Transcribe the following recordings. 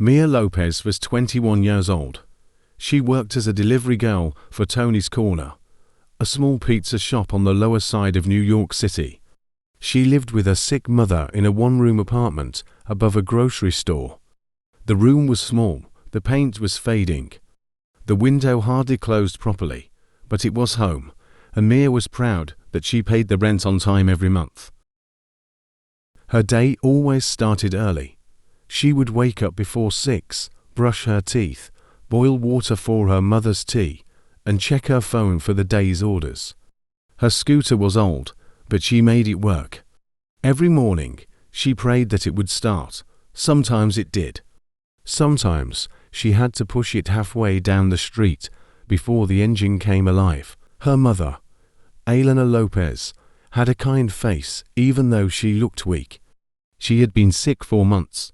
Mia Lopez was 21 years old. She worked as a delivery girl for Tony's Corner, a small pizza shop on the lower side of New York City. She lived with her sick mother in a one-room apartment above a grocery store. The room was small, the paint was fading. The window hardly closed properly, but it was home, and Mia was proud that she paid the rent on time every month. Her day always started early. She would wake up before 6, brush her teeth, boil water for her mother's tea, and check her phone for the day's orders. Her scooter was old, but she made it work. Every morning, she prayed that it would start. Sometimes it did. Sometimes she had to push it halfway down the street before the engine came alive. Her mother, Elena Lopez, had a kind face even though she looked weak. She had been sick for months,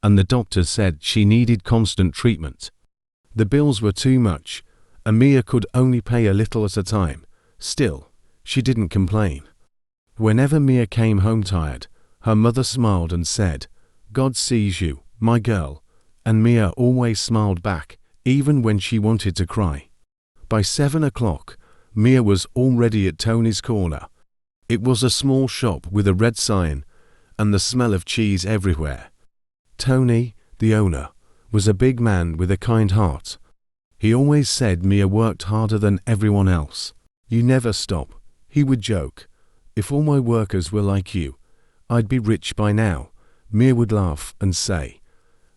and the doctor said she needed constant treatment. The bills were too much, and Mia could only pay a little at a time. Still, she didn't complain. Whenever Mia came home tired, her mother smiled and said, "God sees you, my girl," and Mia always smiled back, even when she wanted to cry. By 7 o'clock, Mia was already at Tony's Corner. It was a small shop with a red sign, and the smell of cheese everywhere. Tony, the owner, was a big man with a kind heart. He always said Mia worked harder than everyone else. "You never stop," he would joke. "If all my workers were like you, I'd be rich by now." Mia would laugh and say,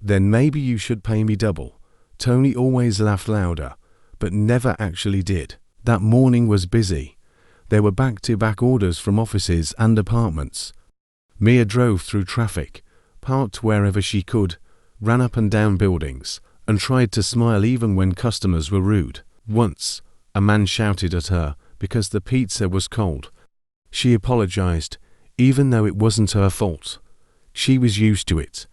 "Then maybe you should pay me double." Tony always laughed louder, but never actually did. That morning was busy. There were back-to-back orders from offices and apartments. Mia drove through traffic, parked wherever she could, ran up and down buildings, and tried to smile even when customers were rude. Once, a man shouted at her because the pizza was cold. She apologized, even though it wasn't her fault. She was used to it.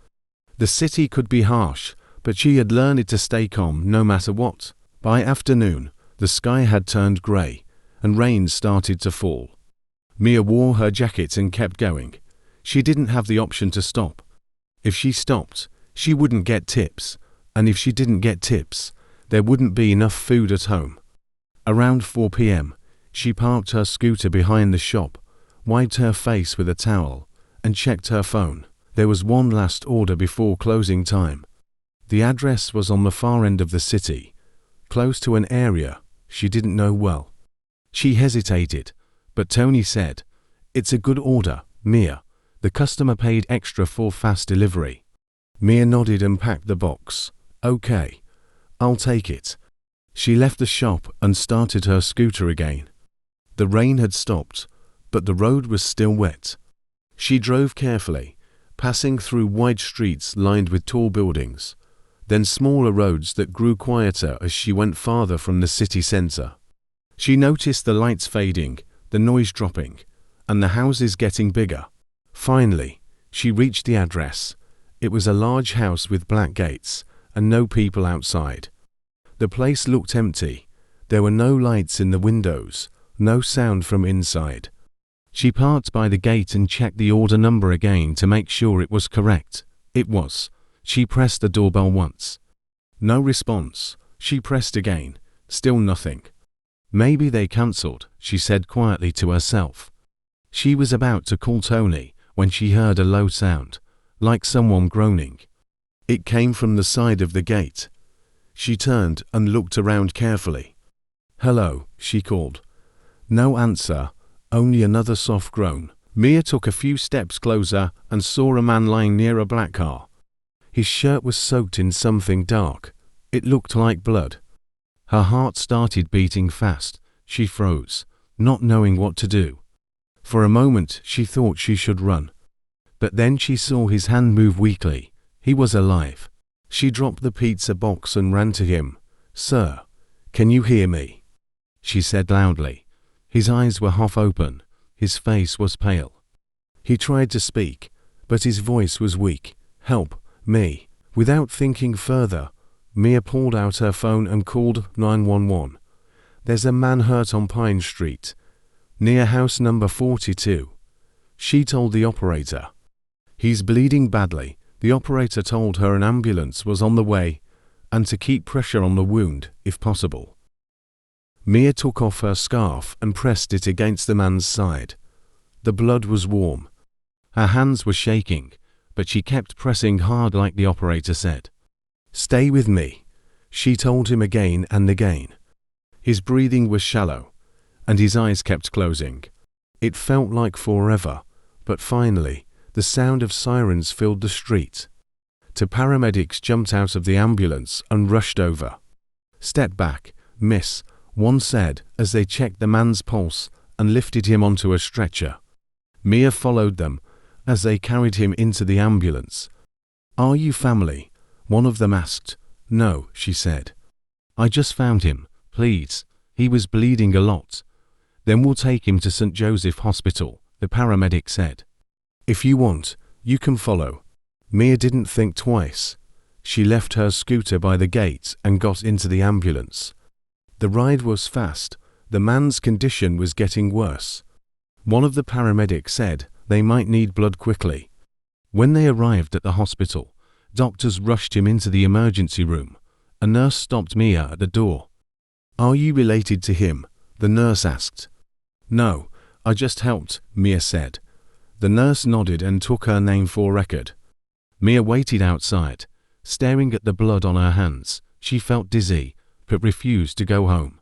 The city could be harsh, but she had learned to stay calm no matter what. By afternoon, the sky had turned grey, and rain started to fall. Mia wore her jacket and kept going. She didn't have the option to stop. If she stopped, she wouldn't get tips, and if she didn't get tips, there wouldn't be enough food at home. Around 4 p.m., she parked her scooter behind the shop, wiped her face with a towel, and checked her phone. There was one last order before closing time. The address was on the far end of the city, close to an area she didn't know well. She hesitated, but Tony said, "It's a good order, Mia. The customer paid extra for fast delivery." Mia nodded and packed the box. "Okay, I'll take it." She left the shop and started her scooter again. The rain had stopped, but the road was still wet. She drove carefully, passing through wide streets lined with tall buildings, then smaller roads that grew quieter as she went farther from the city center. She noticed the lights fading, the noise dropping, and the houses getting bigger. Finally, she reached the address. It was a large house with black gates, and no people outside. The place looked empty. There were no lights in the windows, no sound from inside. She parked by the gate and checked the order number again to make sure it was correct. It was. She pressed the doorbell once. No response. She pressed again. Still nothing. "Maybe they cancelled," she said quietly to herself. She was about to call Tony when she heard a low sound, like someone groaning. It came from the side of the gate. She turned and looked around carefully. "Hello," she called. No answer, only another soft groan. Mia took a few steps closer and saw a man lying near a black car. His shirt was soaked in something dark. It looked like blood. Her heart started beating fast. She froze, not knowing what to do. For a moment she thought she should run. But then she saw his hand move weakly. He was alive. She dropped the pizza box and ran to him. "Sir, can you hear me?" she said loudly. His eyes were half open. His face was pale. He tried to speak, but his voice was weak. "Help me." Without thinking further, Mia pulled out her phone and called 911. "There's a man hurt on Pine Street, near house number 42. She told the operator. "He's bleeding badly. The operator told her an ambulance was on the way and to keep pressure on the wound if possible. Mia took off her scarf and pressed it against the man's side. The blood was warm. Her hands were shaking, but she kept pressing hard like the operator said. "Stay with me," she told him again and again. His breathing was shallow, and his eyes kept closing. It felt like forever, but finally, the sound of sirens filled the street. Two paramedics jumped out of the ambulance and rushed over. "Step back, miss," one said as they checked the man's pulse and lifted him onto a stretcher. Mia followed them as they carried him into the ambulance. "Are you family?" one of them asked. "No," she said. "I just found him, please. He was bleeding a lot." "Then we'll take him to St. Joseph Hospital," the paramedic said. "If you want, you can follow." Mia didn't think twice. She left her scooter by the gate and got into the ambulance. The ride was fast. The man's condition was getting worse. One of the paramedics said they might need blood quickly. When they arrived at the hospital, doctors rushed him into the emergency room. A nurse stopped Mia at the door. "Are you related to him?" the nurse asked. "No, I just helped," Mia said. The nurse nodded and took her name for record. Mia waited outside, staring at the blood on her hands. She felt dizzy, but refused to go home.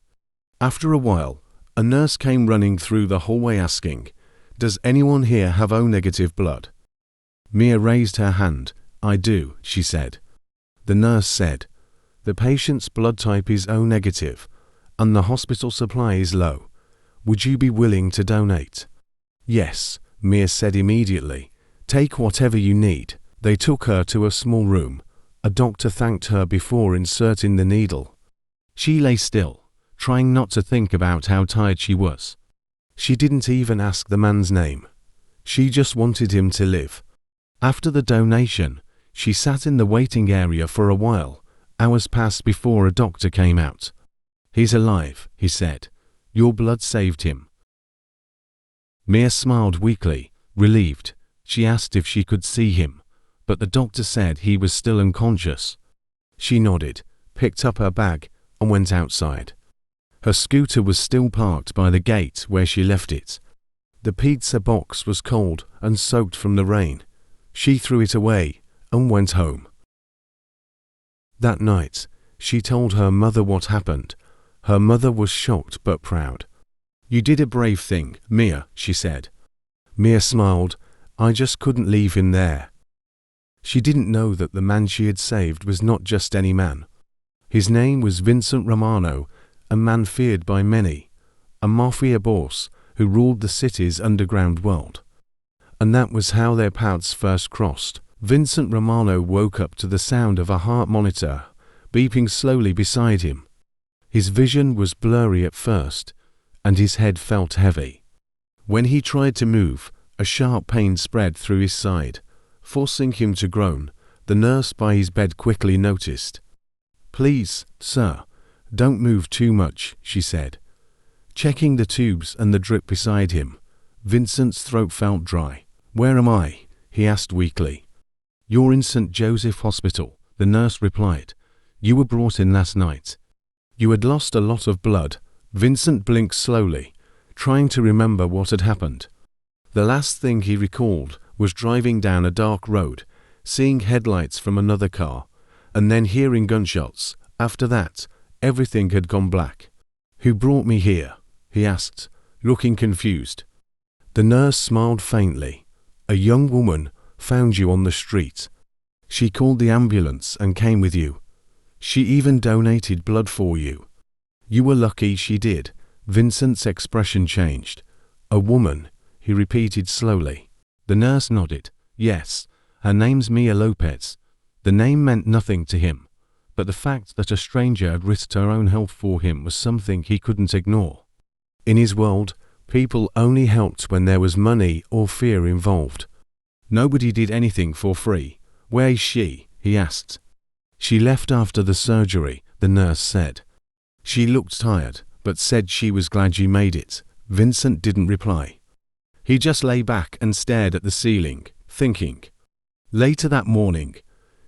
After a while, a nurse came running through the hallway asking, "Does anyone here have O-negative blood?" Mia raised her hand. "I do," she said. The nurse said, "The patient's blood type is O-negative, and the hospital supply is low. Would you be willing to donate?" "Yes," Mia said immediately. "Take whatever you need." They took her to a small room. A doctor thanked her before inserting the needle. She lay still, trying not to think about how tired she was. She didn't even ask the man's name. She just wanted him to live. After the donation, she sat in the waiting area for a while. Hours passed before a doctor came out. "He's alive," he said. "Your blood saved him." Mia smiled weakly, relieved. She asked if she could see him, but the doctor said he was still unconscious. She nodded, picked up her bag, and went outside. Her scooter was still parked by the gate where she left it. The pizza box was cold and soaked from the rain. She threw it away and went home. That night, she told her mother what happened. Her mother was shocked but proud. "You did a brave thing, Mia," she said. Mia smiled. "I just couldn't leave him there." She didn't know that the man she had saved was not just any man. His name was Vincent Romano, a man feared by many, a Mafia boss who ruled the city's underground world. And that was how their paths first crossed. Vincent Romano woke up to the sound of a heart monitor beeping slowly beside him. His vision was blurry at first, and his head felt heavy. When he tried to move, a sharp pain spread through his side, forcing him to groan. The nurse by his bed quickly noticed. "Please, sir, don't move too much," she said. Checking the tubes and the drip beside him, Vincent's throat felt dry. "Where am I?" he asked weakly. "You're in St. Joseph Hospital," the nurse replied. "You were brought in last night. You had lost a lot of blood." Vincent blinked slowly, trying to remember what had happened. The last thing he recalled was driving down a dark road, seeing headlights from another car, and then hearing gunshots. After that, everything had gone black. "Who brought me here?" he asked, looking confused. The nurse smiled faintly. "A young woman found you on the street. She called the ambulance and came with you. She even donated blood for you. You were lucky she did." Vincent's expression changed. "A woman," he repeated slowly. The nurse nodded. "Yes, her name's Mia Lopez." The name meant nothing to him, but the fact that a stranger had risked her own health for him was something he couldn't ignore. In his world, people only helped when there was money or fear involved. Nobody did anything for free. "Where is she?" he asked. "She left after the surgery," the nurse said. She looked tired, but said she was glad you made it. Vincent didn't reply. He just lay back and stared at the ceiling, thinking. Later that morning,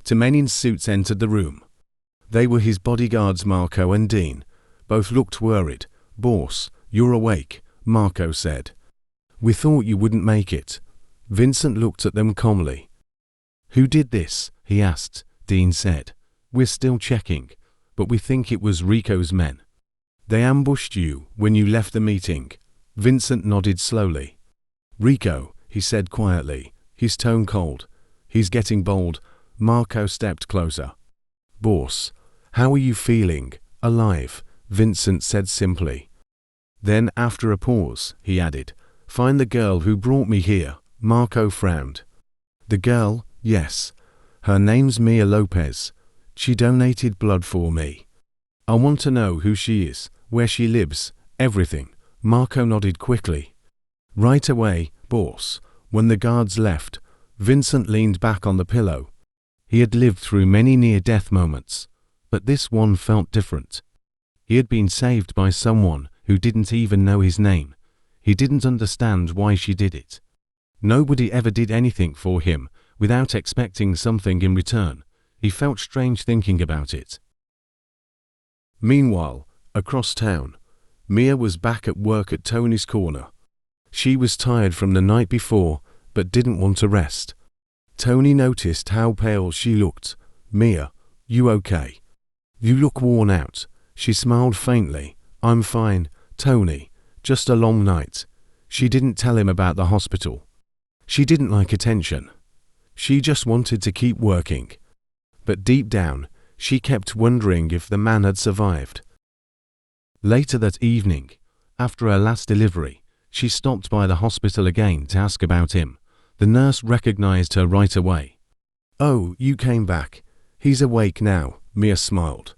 2 men in suits entered the room. They were his bodyguards Marco and Dean. Both looked worried. "Boss, you're awake," Marco said. "We thought you wouldn't make it." Vincent looked at them calmly. "Who did this?" he asked. Dean said. "We're still checking, but we think it was Rico's men." "They ambushed you when you left the meeting." Vincent nodded slowly. "Rico," he said quietly, his tone cold. "He's getting bold." Marco stepped closer. "Boss, how are you feeling?" "Alive," Vincent said simply. Then, after a pause, he added, "Find the girl who brought me here." Marco frowned. "The girl? Yes. Her name's Mia Lopez. She donated blood for me. I want to know who she is, where she lives, everything." Marco nodded quickly. "Right away, boss." When the guards left, Vincent leaned back on the pillow. He had lived through many near-death moments, but this one felt different. He had been saved by someone who didn't even know his name. He didn't understand why she did it. Nobody ever did anything for him without expecting something in return. He felt strange thinking about it. Meanwhile, across town, Mia was back at work at Tony's corner. She was tired from the night before, but didn't want to rest. Tony noticed how pale she looked. "Mia, you okay? You look worn out." She smiled faintly. "I'm fine, Tony. Just a long night." She didn't tell him about the hospital. She didn't like attention. She just wanted to keep working. But deep down, she kept wondering if the man had survived. Later that evening, after her last delivery, she stopped by the hospital again to ask about him. The nurse recognized her right away. "Oh, you came back. He's awake now," Mia smiled.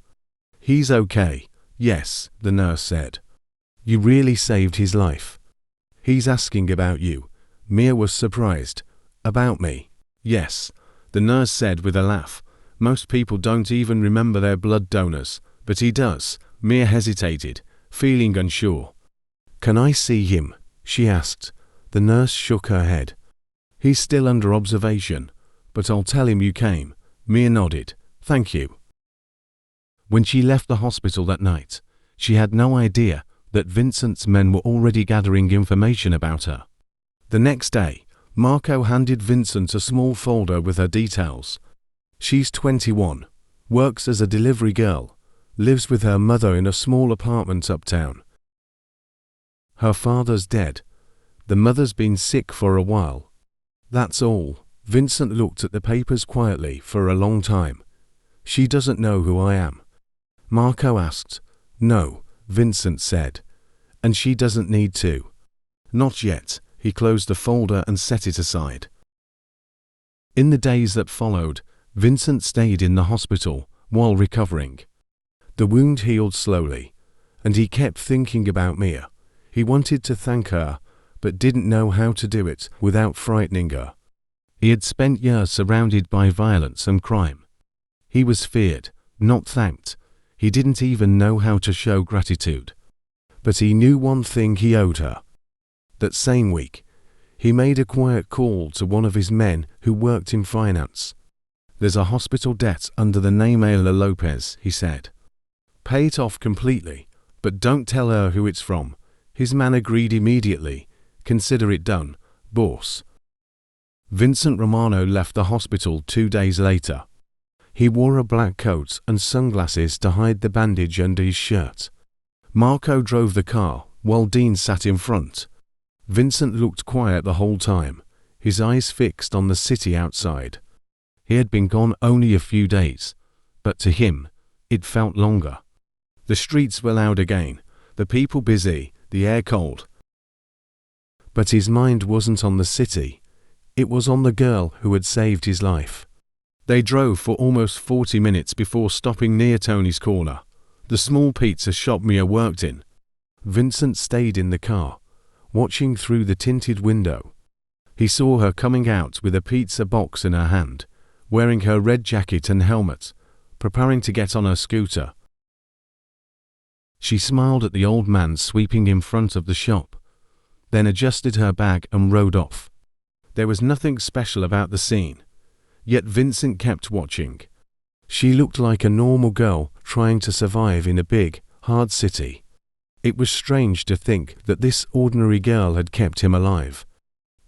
"He's okay. Yes," the nurse said. "You really saved his life." "He's asking about you." Mia was surprised. "About me?" "Yes," the nurse said with a laugh. "Most people don't even remember their blood donors, but he does." Mia hesitated, feeling unsure. "Can I see him?" she asked. The nurse shook her head. "He's still under observation, but I'll tell him you came." Mia nodded. "Thank you." When she left the hospital that night, she had no idea that Vincent's men were already gathering information about her. The next day, Marco handed Vincent a small folder with her details. She's 21, works as a delivery girl, lives with her mother in a small apartment uptown. Her father's dead. The mother's been sick for a while. That's all. Vincent looked at the papers quietly for a long time. "She doesn't know who I am?" Marco asked. "No," Vincent said. "And she doesn't need to." "Not yet." He closed the folder and set it aside. In the days that followed, Vincent stayed in the hospital while recovering. The wound healed slowly, and he kept thinking about Mia. He wanted to thank her, but didn't know how to do it without frightening her. He had spent years surrounded by violence and crime. He was feared, not thanked. He didn't even know how to show gratitude. But he knew one thing he owed her. That same week, he made a quiet call to one of his men who worked in finance. "There's a hospital debt under the name Mia Lopez," he said. "Pay it off completely, but don't tell her who it's from." His man agreed immediately. "Consider it done, boss." Vincent Romano left the hospital 2 days later. He wore a black coat and sunglasses to hide the bandage under his shirt. Marco drove the car, while Dean sat in front. Vincent looked quiet the whole time, his eyes fixed on the city outside. He had been gone only a few days, but to him, it felt longer. The streets were loud again, the people busy, the air cold. But his mind wasn't on the city. It was on the girl who had saved his life. They drove for almost 40 minutes before stopping near Tony's corner, the small pizza shop Mia worked in. Vincent stayed in the car, watching through the tinted window. He saw her coming out with a pizza box in her hand, wearing her red jacket and helmet, preparing to get on her scooter. She smiled at the old man sweeping in front of the shop, then adjusted her bag and rode off. There was nothing special about the scene. Yet Vincent kept watching. She looked like a normal girl trying to survive in a big, hard city. It was strange to think that this ordinary girl had kept him alive.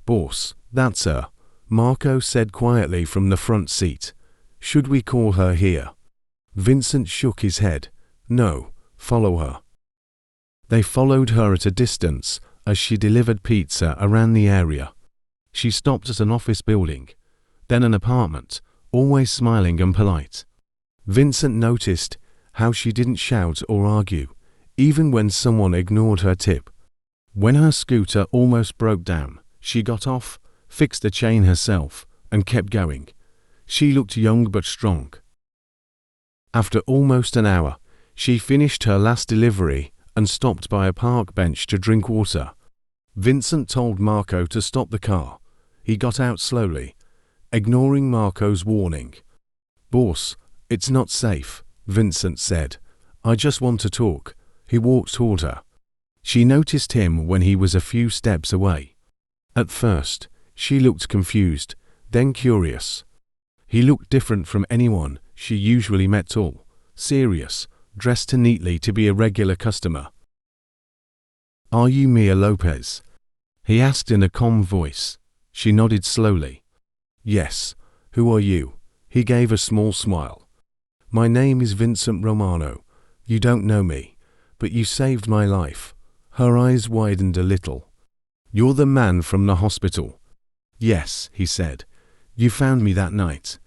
"Boss, that's her," Marco said quietly from the front seat. "Should we call her here?" Vincent shook his head. "No, follow her." They followed her at a distance as she delivered pizza around the area. She stopped at an office building, then an apartment, always smiling and polite. Vincent noticed how she didn't shout or argue, even when someone ignored her tip. When her scooter almost broke down, she got off, fixed the chain herself, and kept going. She looked young but strong. After almost an hour, she finished her last delivery and stopped by a park bench to drink water. Vincent told Marco to stop the car. He got out slowly, ignoring Marco's warning. "Boss, it's not safe," Vincent said. "I just want to talk." He walked toward her. She noticed him when he was a few steps away. At first, she looked confused, then curious. He looked different from anyone she usually met, tall, serious, dressed neatly to be a regular customer. "Are you Mia Lopez?" he asked in a calm voice. She nodded slowly. "Yes. Who are you?" He gave a small smile. "My name is Vincent Romano. You don't know me, but you saved my life." Her eyes widened a little. "You're the man from the hospital." "Yes," he said. "You found me that night.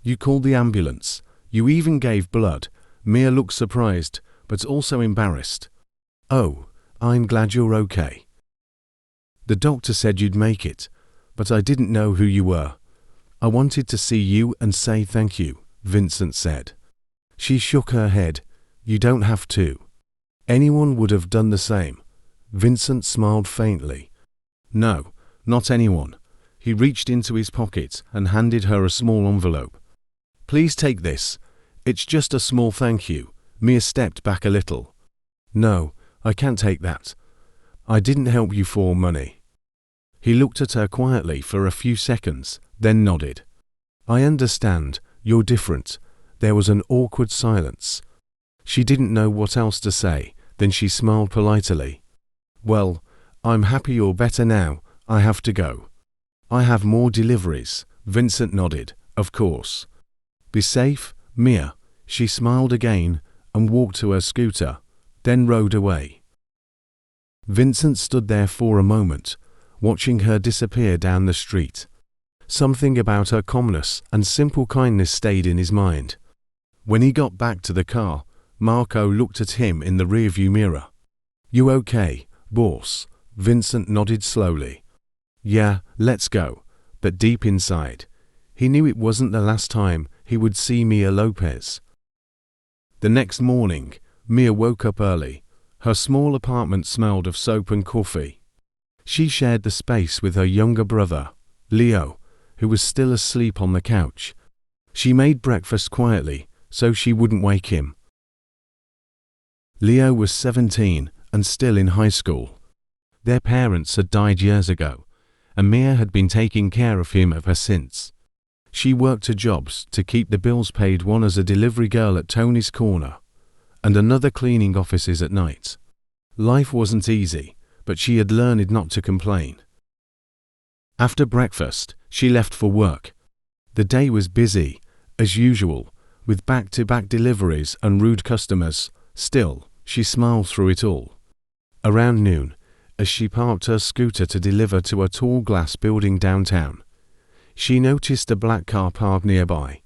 You called the ambulance. You even gave blood." Mia looked surprised, but also embarrassed. "Oh, I'm glad you're okay. The doctor said you'd make it, but I didn't know who you were. I wanted to see you and say thank you," Vincent said. She shook her head. "You don't have to. Anyone would have done the same." Vincent smiled faintly. "No, not anyone." He reached into his pocket and handed her a small envelope. "Please take this. It's just a small thank you." Mia stepped back a little. "No, I can't take that. I didn't help you for money." He looked at her quietly for a few seconds, then nodded. "I understand. You're different." There was an awkward silence. She didn't know what else to say, then she smiled politely. "Well, I'm happy you're better now. I have to go." "I have more deliveries." Vincent nodded. "Of course. Be safe, Mia." She smiled again and walked to her scooter, then rode away. Vincent stood there for a moment, watching her disappear down the street. Something about her calmness and simple kindness stayed in his mind. When he got back to the car, Marco looked at him in the rearview mirror. "You okay, boss?" Vincent nodded slowly. "Yeah, let's go." But deep inside, he knew it wasn't the last time he would see Mia Lopez. The next morning, Mia woke up early. Her small apartment smelled of soap and coffee. She shared the space with her younger brother, Leo, who was still asleep on the couch. She made breakfast quietly so she wouldn't wake him. Leo was 17 and still in high school. Their parents had died years ago, and Mia had been taking care of him ever since. She worked 2 jobs to keep the bills paid, one as a delivery girl at Tony's Corner, and another cleaning offices at night. Life wasn't easy, but she had learned not to complain. After breakfast, she left for work. The day was busy, as usual, with back-to-back deliveries and rude customers. Still, she smiled through it all. Around noon, as she parked her scooter to deliver to a tall glass building downtown, she noticed a black car parked nearby.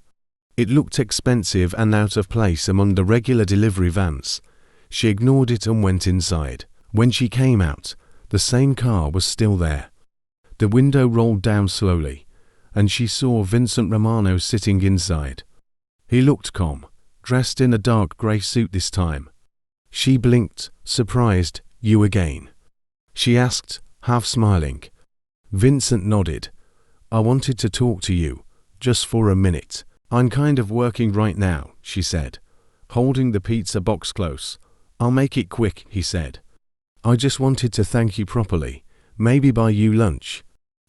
It looked expensive and out of place among the regular delivery vans. She ignored it and went inside. When she came out, the same car was still there. The window rolled down slowly, and she saw Vincent Romano sitting inside. He looked calm, dressed in a dark grey suit this time. She blinked, surprised. "You again?" she asked, half smiling. Vincent nodded. "I wanted to talk to you, just for a minute." "I'm kind of working right now," she said, holding the pizza box close. "I'll make it quick," he said. "I just wanted to thank you properly, maybe buy you lunch."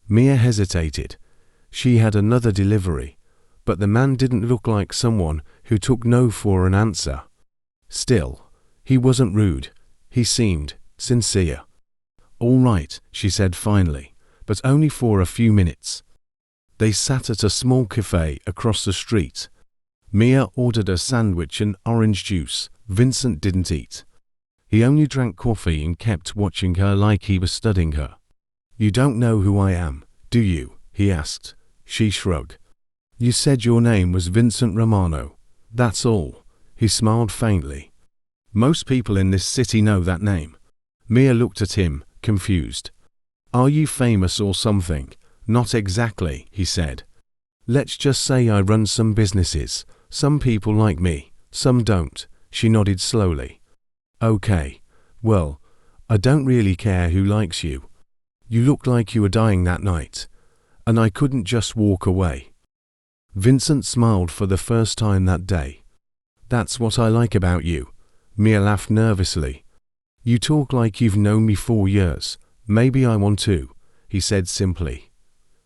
Mia hesitated. She had another delivery. but the man didn't look like someone who took no for an answer. Still, he wasn't rude. He seemed sincere. "All right," she said finally, but only for a few minutes. They sat at a small cafe across the street. Mia ordered a sandwich and orange juice. Vincent didn't eat. He only drank coffee and kept watching her like he was studying her. "You don't know who I am, do you?" he asked. She shrugged. "You said your name was Vincent Romano. That's all." He smiled faintly. "Most people in this city know that name." Mia looked at him, confused. "Are you famous or something?" "Not exactly," he said. "Let's just say I run some businesses. Some people like me, some don't." She nodded slowly. "Okay. Well, I don't really care who likes you. You looked like you were dying that night, and I couldn't just walk away." Vincent smiled for the first time that day. "That's what I like about you." Mia laughed nervously. "You talk like you've known me 4 years. Maybe I want to," he said simply.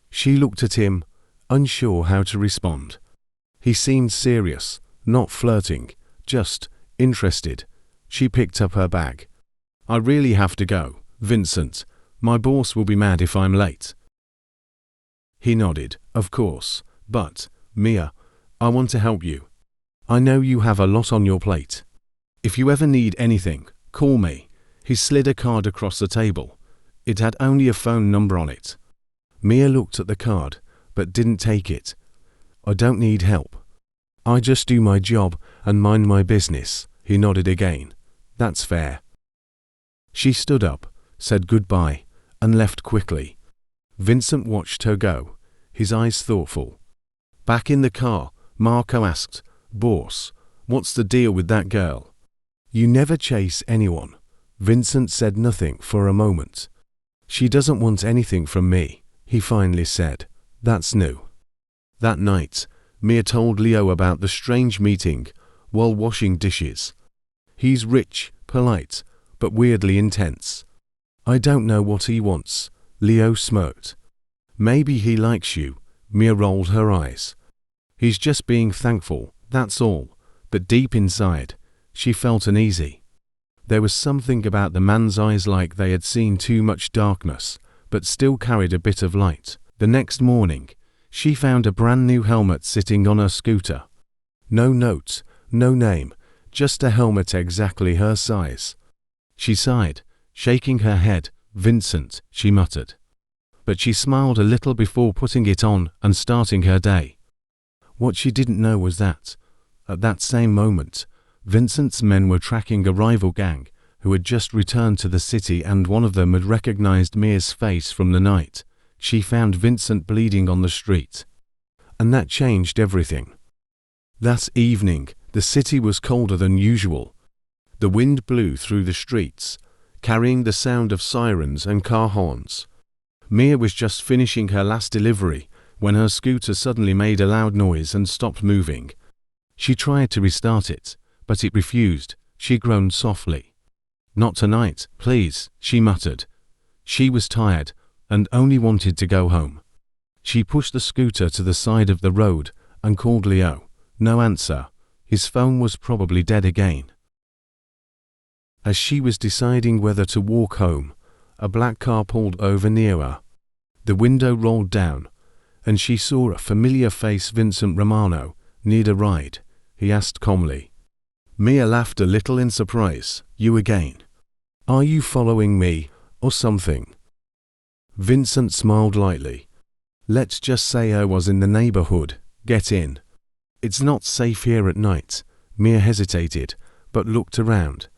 She looked at him, unsure how to respond. He seemed serious, not flirting, just interested. She picked up her bag. "I really have to go, Vincent. My boss will be mad if I'm late." He nodded. "Of course. But, Mia, I want to help you. I know you have a lot on your plate. If you ever need anything, call me." He slid a card across the table. It had only a phone number on it. Mia looked at the card, but didn't take it. "I don't need help. I just do my job and mind my business." He nodded again. "That's fair." She stood up, said goodbye, and left quickly. Vincent watched her go, his eyes thoughtful. Back in the car, Marco asked, "Boss, what's the deal with that girl?" "You never chase anyone." Vincent said nothing for a moment. "She doesn't want anything from me," he finally said. "That's new." That night, Mia told Leo about the strange meeting while washing dishes. "He's rich, polite, but weirdly intense." "I don't know what he wants," Leo smirked. "Maybe he likes you." Mia rolled her eyes. "He's just being thankful, that's all." But deep inside, she felt uneasy. There was something about the man's eyes, like they had seen too much darkness, but still carried a bit of light. The next morning, she found a brand new helmet sitting on her scooter. No note, no name, just a helmet exactly her size. She sighed, shaking her head. "Vincent," she muttered. But she smiled a little before putting it on and starting her day. What she didn't know was that, at that same moment, Vincent's men were tracking a rival gang who had just returned to the city, and one of them had recognized Mia's face from the night she found Vincent bleeding on the street. And that changed everything. That evening, the city was colder than usual. The wind blew through the streets, carrying the sound of sirens and car horns. Mia was just finishing her last delivery when her scooter suddenly made a loud noise and stopped moving. She tried to restart it, but it refused. She groaned softly. "Not tonight, please," she muttered. She was tired and only wanted to go home. She pushed the scooter to the side of the road and called Leo. No answer. His phone was probably dead again. As she was deciding whether to walk home, a black car pulled over near her. The window rolled down, and she saw a familiar face. "Vincent Romano, need a ride?" he asked calmly. Mia laughed a little in surprise. "You again? Are you following me, or something?" Vincent smiled lightly. "Let's just say I was in the neighborhood. Get in." "It's not safe here at night." Mia hesitated, but looked around.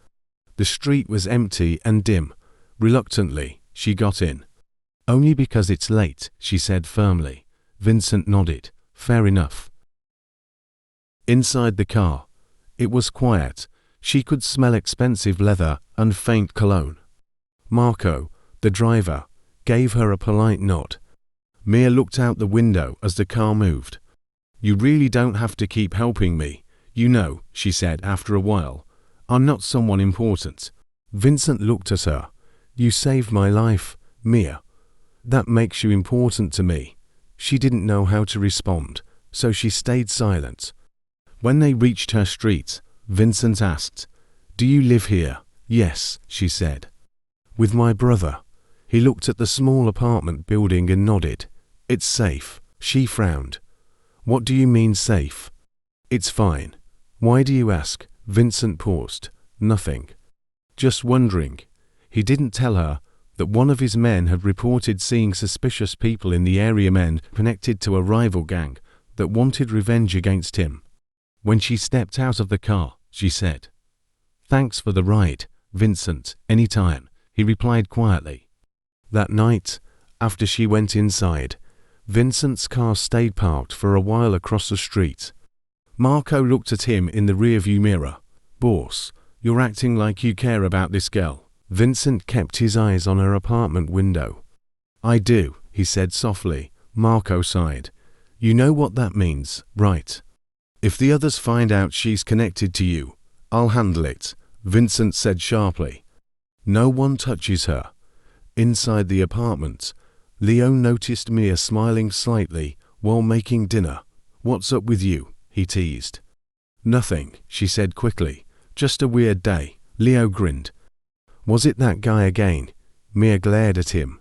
The street was empty and dim. Reluctantly, she got in. "Only because it's late," she said firmly. Vincent nodded. "Fair enough." Inside the car, it was quiet. She could smell expensive leather and faint cologne. Marco, the driver, gave her a polite nod. Mia looked out the window as the car moved. "You really don't have to keep helping me, you know," she said after a while. "I'm not someone important." Vincent looked at her. "You saved my life, Mia. That makes you important to me." She didn't know how to respond, so she stayed silent. When they reached her street, Vincent asked, "Do you live here?" "Yes," she said. "With my brother." He looked at the small apartment building and nodded. "It's safe." She frowned. "What do you mean safe?" "It's fine." "Why do you ask?" Vincent paused. "Nothing. Just wondering." He didn't tell her that one of his men had reported seeing suspicious people in the area, men connected to a rival gang that wanted revenge against him. When she stepped out of the car, she said, "Thanks for the ride, Vincent. Anytime," he replied quietly. That night, after she went inside, Vincent's car stayed parked for a while across the street. Marco looked at him in the rearview mirror. "Boss, you're acting like you care about this girl." Vincent kept his eyes on her apartment window. "I do," he said softly. Marco sighed. "You know what that means, right? If the others find out she's connected to you, I'll handle it," Vincent said sharply. "No one touches her." Inside the apartment, Leo noticed Mia smiling slightly while making dinner. "What's up with you?" he teased. "Nothing," she said quickly. "Just a weird day." Leo grinned. "Was it that guy again?" Mia glared at him.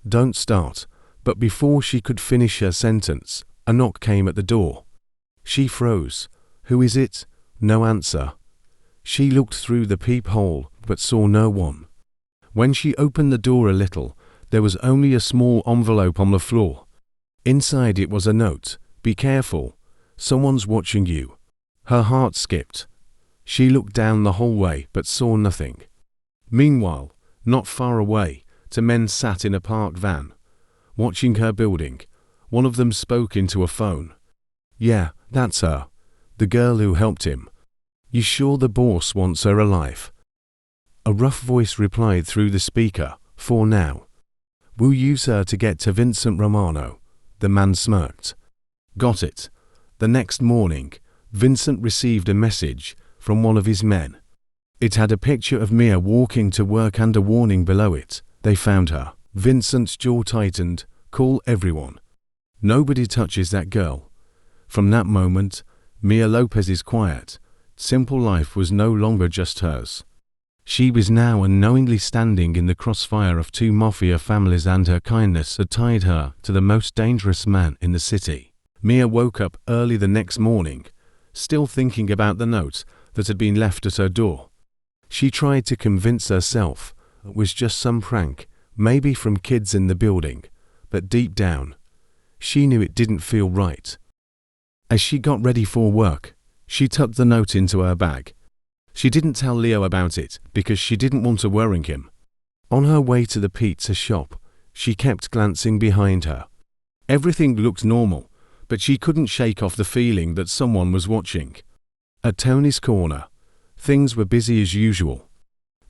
"Don't start." But before she could finish her sentence, a knock came at the door. She froze. "Who is it?" No answer. She looked through the peephole but saw no one. When she opened the door a little, there was only a small envelope on the floor. Inside it was a note. "Be careful. Someone's watching you." Her heart skipped. She looked down the hallway but saw nothing. Meanwhile, not far away, two men sat in a parked van, watching her building. One of them spoke into a phone. "Yeah, that's her. The girl who helped him. You sure the boss wants her alive?" A rough voice replied through the speaker, "For now. We'll use her to get to Vincent Romano." The man smirked. "Got it." The next morning, Vincent received a message from one of his men. It had a picture of Mia walking to work and a warning below it. "They found her." Vincent's jaw tightened. "Call everyone. Nobody touches that girl." From that moment, Mia Lopez's quiet, simple life was no longer just hers. She was now unknowingly standing in the crossfire of two Mafia families, and her kindness had tied her to the most dangerous man in the city. Mia woke up early the next morning, still thinking about the note that had been left at her door. She tried to convince herself it was just some prank, maybe from kids in the building, but deep down, she knew it didn't feel right. As she got ready for work, she tucked the note into her bag. She didn't tell Leo about it because she didn't want to worry him. On her way to the pizza shop, she kept glancing behind her. Everything looked normal, but she couldn't shake off the feeling that someone was watching. At Tony's corner, things were busy as usual.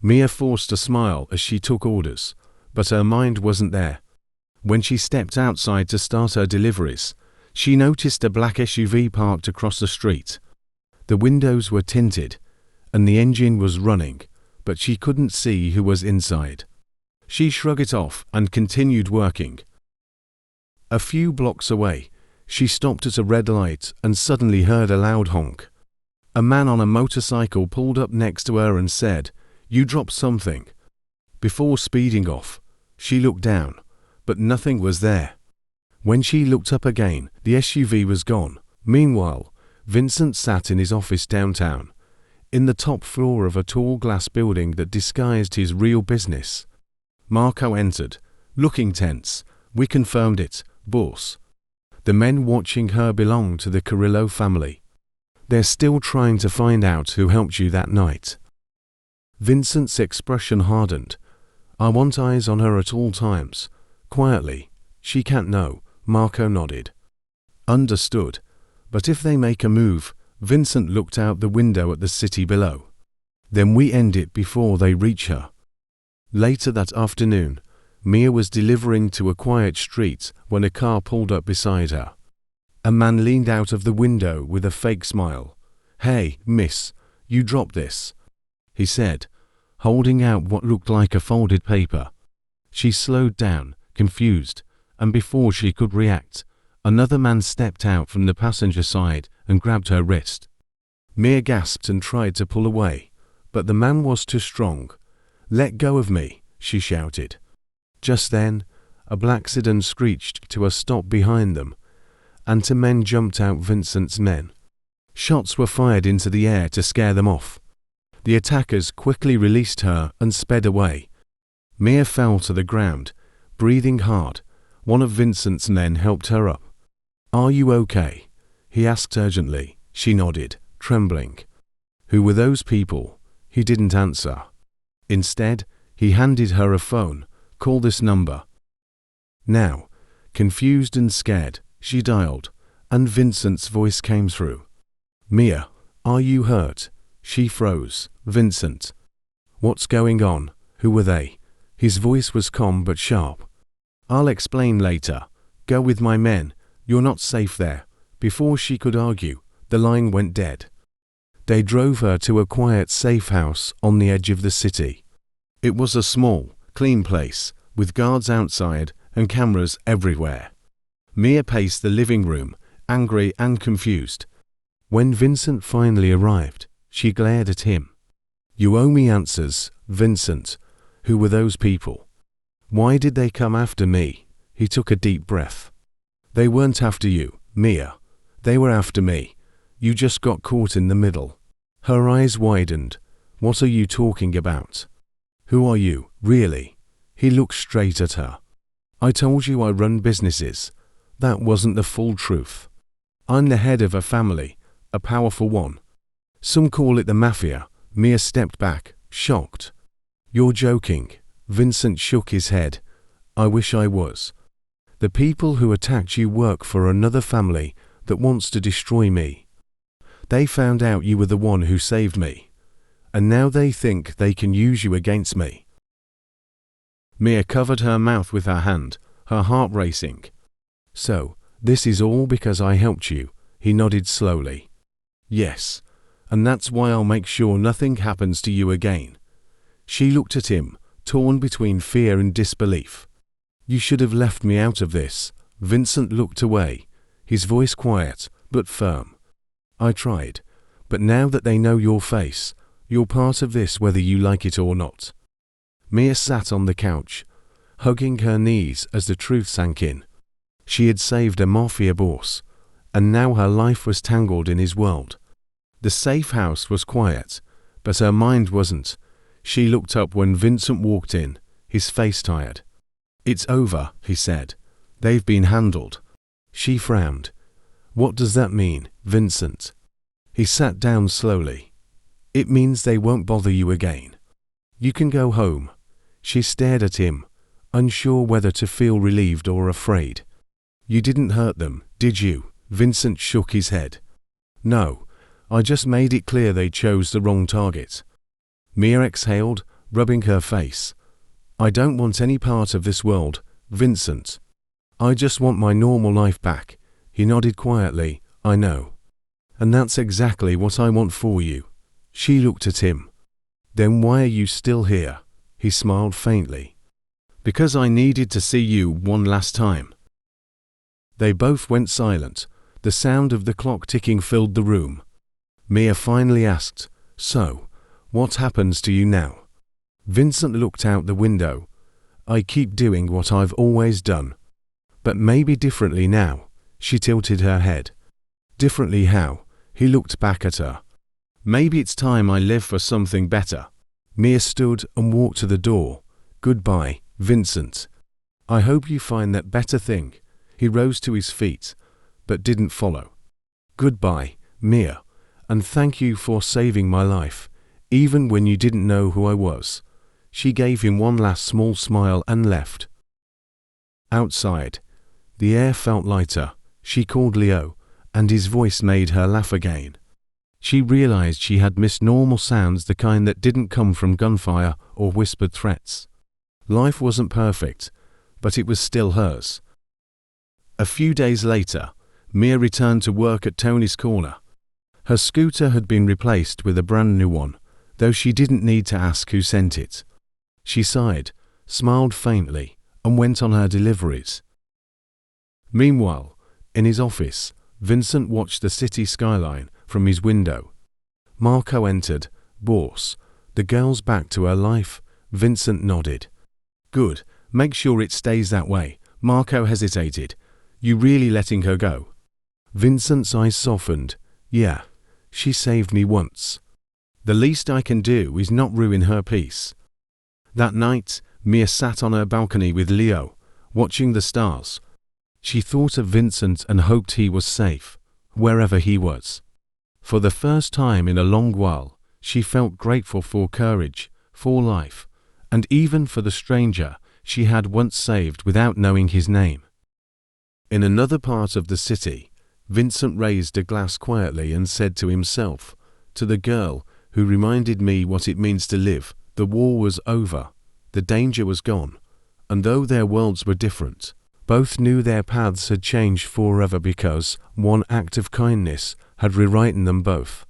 Mia forced a smile as she took orders, but her mind wasn't there. When she stepped outside to start her deliveries, she noticed a black SUV parked across the street. The windows were tinted, and the engine was running, but she couldn't see who was inside. She shrugged it off and continued working. A few blocks away, she stopped at a red light and suddenly heard a loud honk. A man on a motorcycle pulled up next to her and said, "You dropped something." Before speeding off, she looked down, but nothing was there. When she looked up again, the SUV was gone. Meanwhile, Vincent sat in his office downtown, in the top floor of a tall glass building that disguised his real business. Marco entered, looking tense. "We confirmed it, boss. The men watching her belong to the Carrillo family. They're still trying to find out who helped you that night." Vincent's expression hardened. "I want eyes on her at all times." Quietly, "She can't know." Marco nodded. "Understood. But if they make a move," Vincent looked out the window at the city below, "then we end it before they reach her." Later that afternoon, Mia was delivering to a quiet street when a car pulled up beside her. A man leaned out of the window with a fake smile. "Hey, miss, you dropped this," he said, holding out what looked like a folded paper. She slowed down, confused, and before she could react, Another man stepped out from the passenger side and grabbed her wrist. Mia gasped and tried to pull away, but the man was too strong. "Let go of me," she shouted. Just then, a black sedan screeched to a stop behind them, and two men jumped out. Vincent's men. Shots were fired into the air to scare them off. The attackers quickly released her and sped away. Mia fell to the ground, breathing hard. One of Vincent's men helped her up. "Are you okay?" he asked urgently. She nodded, trembling. Who were those people? He didn't answer. Instead, he handed her a phone. "Call this number." Now, confused and scared, she dialed, and Vincent's voice came through. "Mia, are you hurt?" She froze. "Vincent. What's going on? Who were they?" His voice was calm but sharp. "I'll explain later. Go with my men. You're not safe there." Before she could argue, the line went dead. They drove her to a quiet, safe house on the edge of the city. It was a small, clean place, with guards outside and cameras everywhere. Mia paced the living room, angry and confused. When Vincent finally arrived, she glared at him. "You owe me answers, Vincent. Who were those people? Why did they come after me?" He took a deep breath. "They weren't after you, Mia. They were after me. You just got caught in the middle." Her eyes widened. "What are you talking about? Who are you, really?" He looked straight at her. "I told you I run businesses. That wasn't the full truth. I'm the head of a family, a powerful one. Some call it the Mafia." Mia stepped back, shocked. "You're joking." Vincent shook his head. "I wish I was. The people who attacked you work for another family that wants to destroy me. They found out you were the one who saved me, and now they think they can use you against me." Mia covered her mouth with her hand, her heart racing. "So, this is all because I helped you?" He nodded slowly. "Yes, and that's why I'll make sure nothing happens to you again." She looked at him, torn between fear and disbelief. "You should have left me out of this." Vincent looked away, his voice quiet but firm. "I tried, but now that they know your face, you're part of this whether you like it or not." Mia sat on the couch, hugging her knees as the truth sank in. She had saved a Mafia boss, and now her life was tangled in his world. The safe house was quiet, but her mind wasn't. She looked up when Vincent walked in, his face tired. "It's over," he said. "They've been handled." She frowned. "What does that mean, Vincent?" He sat down slowly. "It means they won't bother you again. You can go home." She stared at him, unsure whether to feel relieved or afraid. "You didn't hurt them, did you?" Vincent shook his head. "No, I just made it clear they chose the wrong target." Mia exhaled, rubbing her face. "I don't want any part of this world, Vincent. I just want my normal life back." He nodded quietly. "I know. And that's exactly what I want for you." She looked at him. "Then why are you still here?" He smiled faintly. "Because I needed to see you one last time." They both went silent. The sound of the clock ticking filled the room. Mia finally asked, "So, what happens to you now?" Vincent looked out the window. "I keep doing what I've always done. But maybe differently now." She tilted her head. "Differently how?" He looked back at her. "Maybe it's time I live for something better." Mia stood and walked to the door. "Goodbye, Vincent. I hope you find that better thing." He rose to his feet, but didn't follow. "Goodbye, Mia, and thank you for saving my life, even when you didn't know who I was." She gave him one last small smile and left. Outside, the air felt lighter. She called Leo, and his voice made her laugh again. She realized she had missed normal sounds, the kind that didn't come from gunfire or whispered threats. Life wasn't perfect, but it was still hers. A few days later, Mia returned to work at Tony's Corner. Her scooter had been replaced with a brand new one, though she didn't need to ask who sent it. She sighed, smiled faintly, and went on her deliveries. Meanwhile, In his office, Vincent watched the city skyline from his window. Marco entered. "Boss, the girl's back to her life." Vincent nodded. "Good, make sure it stays that way." Marco hesitated. "You really letting her go?" Vincent's eyes softened. "Yeah, she saved me once. The least I can do is not ruin her peace." That night, Mia sat on her balcony with Leo, watching the stars. She thought of Vincent and hoped he was safe, wherever he was. For the first time in a long while, she felt grateful for courage, for life, and even for the stranger she had once saved without knowing his name. In another part of the city, Vincent raised a glass quietly and said to himself, "To the girl who reminded me what it means to live, the war was over, the danger was gone, and though their worlds were different, both knew their paths had changed forever because one act of kindness had rewritten them both."